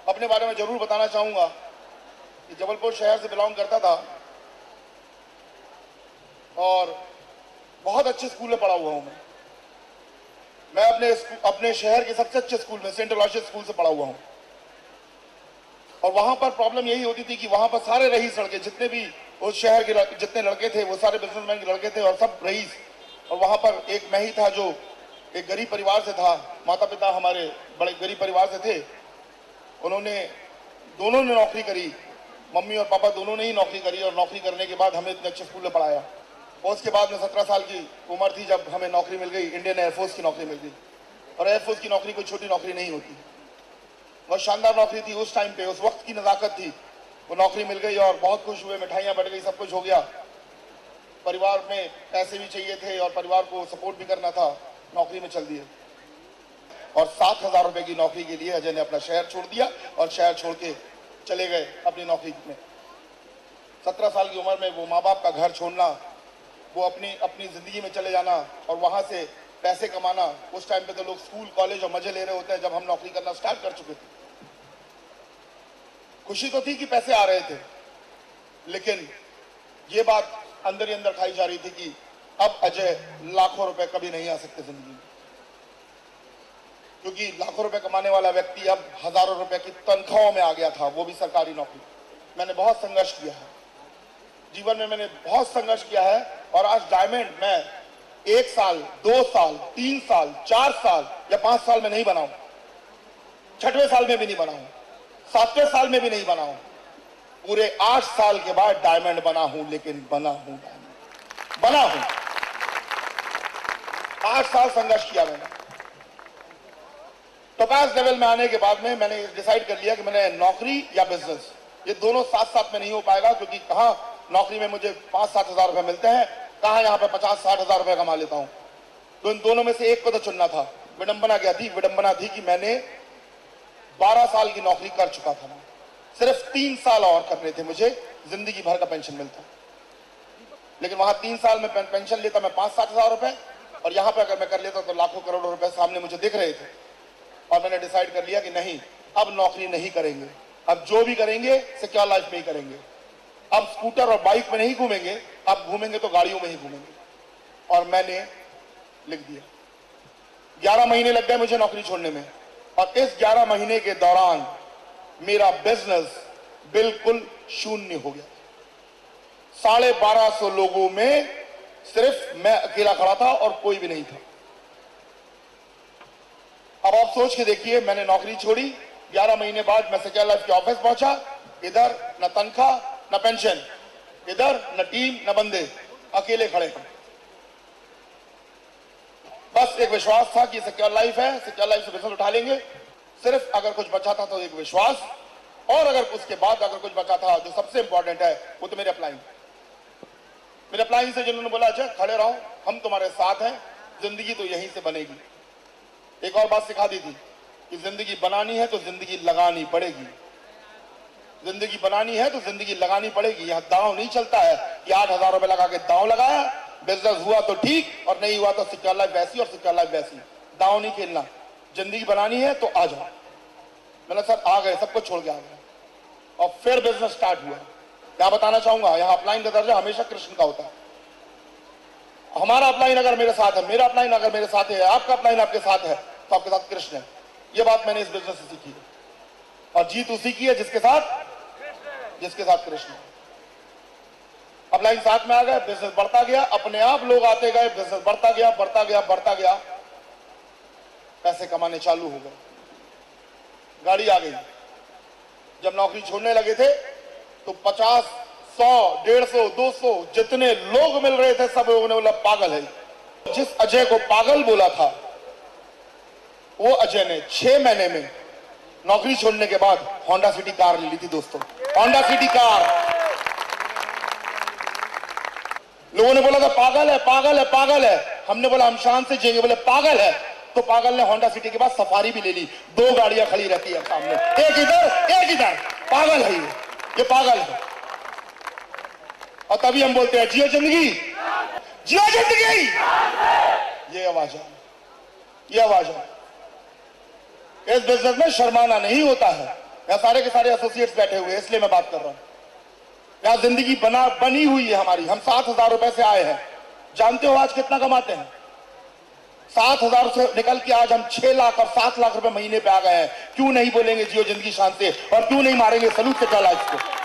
अपने बारे में जरूर बताना चाहूंगा कि जबलपुर शहर से बिलोंग करता था और बहुत अच्छे स्कूल में पढ़ा हुआ हूं मैं अपने शहर के सबसे अच्छे स्कूल में सेंट अलोयसियस स्कूल से पढ़ा हुआ हूं। और वहां पर प्रॉब्लम यही होती थी कि वहां पर सारे रईस लड़के, जितने भी उस शहर के जितने लड़के थे वो सारे बिजनेसमैन के लड़के थे और सब रईस। और वहां पर एक मैं ही था जो एक गरीब परिवार से था। माता पिता हमारे बड़े गरीब परिवार से थे। दोनों ने नौकरी करी, मम्मी और पापा दोनों ने ही नौकरी करी और नौकरी करने के बाद हमें इतने अच्छे स्कूल में पढ़ाया। और उसके बाद में 17 साल की उम्र थी जब हमें नौकरी मिल गई, इंडियन एयरफोर्स की नौकरी मिल गई। और एयरफोर्स की नौकरी कोई छोटी नौकरी नहीं होती, बहुत शानदार नौकरी थी उस टाइम पे, उस वक्त की नजाकत थी। वो नौकरी मिल गई और बहुत खुश हुए, मिठाइयां बढ़ गई, सब कुछ हो गया। परिवार में पैसे भी चाहिए थे और परिवार को सपोर्ट भी करना था, नौकरी में चल दिए। और 7,000 रुपए की नौकरी के लिए अजय ने अपना शहर छोड़ दिया और शहर छोड़ के चले गए अपनी नौकरी में। 17 साल की उम्र में वो माँ बाप का घर छोड़ना, वो अपनी जिंदगी में चले जाना और वहां से पैसे कमाना। उस टाइम पे तो लोग स्कूल कॉलेज और मजे ले रहे होते हैं, जब हम नौकरी करना स्टार्ट कर चुके थे। खुशी तो थी कि पैसे आ रहे थे, लेकिन ये बात अंदर ही अंदर खाई जा रही थी कि अब अजय लाखों रुपए कभी नहीं आ सकते जिंदगी में, क्योंकि लाखों रुपए कमाने वाला व्यक्ति अब हजारों रुपए की तनख्वाहों में आ गया था, वो भी सरकारी नौकरी। मैंने बहुत संघर्ष किया है जीवन में, मैंने बहुत संघर्ष किया है। और आज डायमंड मैं 1 साल, 2 साल, 3 साल, 4 साल या 5 साल में नहीं बनाऊं, 6वें साल में भी नहीं बनाऊं, 7वें साल में भी नहीं बनाऊं, पूरे 8 साल के बाद डायमंड बना हूं। लेकिन बना हूं, बना हूं। 8 साल संघर्ष किया मैंने। टोपाज लेवल में आने के बाद में मैंने डिसाइड कर लिया कि मैंने नौकरी या बिजनेस, ये दोनों साथ साथ में नहीं हो पाएगा, क्योंकि कहां नौकरी में मुझे 5-7 हजार रुपए मिलते हैं, कहां यहां पे 50-60 हजार रुपए कमा लेता हूं। तो इन दोनों में से एक को तो चुनना था। विडंबना क्या थी? विडंबना थी कि मैंने 12 साल की नौकरी कर चुका था, सिर्फ 3 साल और करने थे, मुझे जिंदगी भर का पेंशन मिलता। लेकिन वहां 3 साल में पेंशन लेता मैं 5-7 हजार रुपए, और यहां पर अगर मैं कर लेता तो लाखों करोड़ों रुपए सामने मुझे दिख रहे थे। और मैंने डिसाइड कर लिया कि नहीं, अब नौकरी नहीं करेंगे, अब जो भी करेंगे सिक्योर लाइफ में ही करेंगे। अब स्कूटर और बाइक में नहीं घूमेंगे, अब घूमेंगे तो गाड़ियों में ही घूमेंगे। और मैंने लिख दिया। 11 महीने लग गए मुझे नौकरी छोड़ने में, और इस 11 महीने के दौरान मेरा बिजनेस बिल्कुल शून्य हो गया। 1250 लोगों में सिर्फ मैं अकेला खड़ा था और कोई भी नहीं था। अब आप सोच के देखिए, मैंने नौकरी छोड़ी, 11 महीने बाद मैं सिक्योर लाइफ के ऑफिस पहुंचा। इधर न तनख्वाह न पेंशन, इधर न टीम न बंदे, अकेले खड़े हैं। बस एक विश्वास था कि सिक्योर लाइफ है, सिक्योर लाइफ से बिजनेस उठा लेंगे। सिर्फ अगर कुछ बचा था तो एक विश्वास, और अगर उसके बाद अगर कुछ बचा था जो सबसे इंपॉर्टेंट है वो तो मेरे अपलाइन। मेरे अपलाइन से जिन्होंने बोला अच्छा खड़े रहो, हम तुम्हारे साथ हैं, जिंदगी तो यहीं से बनेगी। एक और बात सिखा दी थी कि जिंदगी बनानी है तो जिंदगी लगानी पड़ेगी। जिंदगी बनानी है तो जिंदगी लगानी पड़ेगी। यहां दांव नहीं चलता है कि 8,000 रुपए लगा के दांव लगाया, बिजनेस हुआ तो ठीक और नहीं हुआ तो सिक्योर लाइफ वैसी और सिक्योर लाइफ वैसी। दांव नहीं खेलना, जिंदगी बनानी है तो आ जाओ। मैंने सर आ गए, सब कुछ छोड़ के आ गए और फिर बिजनेस स्टार्ट हुआ। क्या बताना चाहूंगा, यहाँ अपलाइन का दर्जा हमेशा कृष्ण का होता है। हमारा अपलाइन अगर मेरे साथ है, मेरा अपलाइन अगर मेरे साथ है, आपका अपलाइन आपके साथ है तो आपके साथ कृष्ण है। यह बात मैंने इस बिजनेस से सीखी है, और जीत उसी की है जिसके साथ कृष्ण। अपलाइन साथ में आ गए, बिजनेस बढ़ता गया, अपने आप लोग आते गए, बिजनेस बढ़ता गया, बढ़ता गया, बढ़ता गया, पैसे कमाने चालू हो गए, गाड़ी आ गई। जब नौकरी छोड़ने लगे थे तो 50, 100, 150, 200 जितने लोग मिल रहे थे सब लोगों ने बोला पागल है। जिस अजय को पागल बोला था वो अजय ने 6 महीने में नौकरी छोड़ने के बाद होंडा सिटी कार ले ली थी दोस्तों, होंडा सिटी कार। लोगों ने बोला था पागल है, पागल है, पागल है। हमने बोला हम शान से जिएंगे। बोले पागल है, तो पागल ने होंडा सिटी के बाद सफारी भी ले ली। 2 गाड़ियां खड़ी रहती है सामने, एक इधर एक इधर। पागल है ये पागल है। और तभी हम बोलते हैं जियो जिंदगी, जियो जिंदगी। ये आवाज है, ये आवाज है। इस बिजनेस में शर्माना नहीं होता है, यहाँ सारे के सारे एसोसिएट्स बैठे हुए हैं, इसलिए मैं बात कर रहा हूं। यहाँ जिंदगी बनी हुई है हमारी। हम 7,000 रुपए से आए हैं। जानते हो आज कितना कमाते हैं? 7,000 से निकल के आज हम 6 लाख और 7 लाख रुपए महीने पे आ गए हैं। क्यों नहीं बोलेंगे जियो जिंदगी शान से, और क्यों नहीं मारेंगे सलूट से 4 लाख को?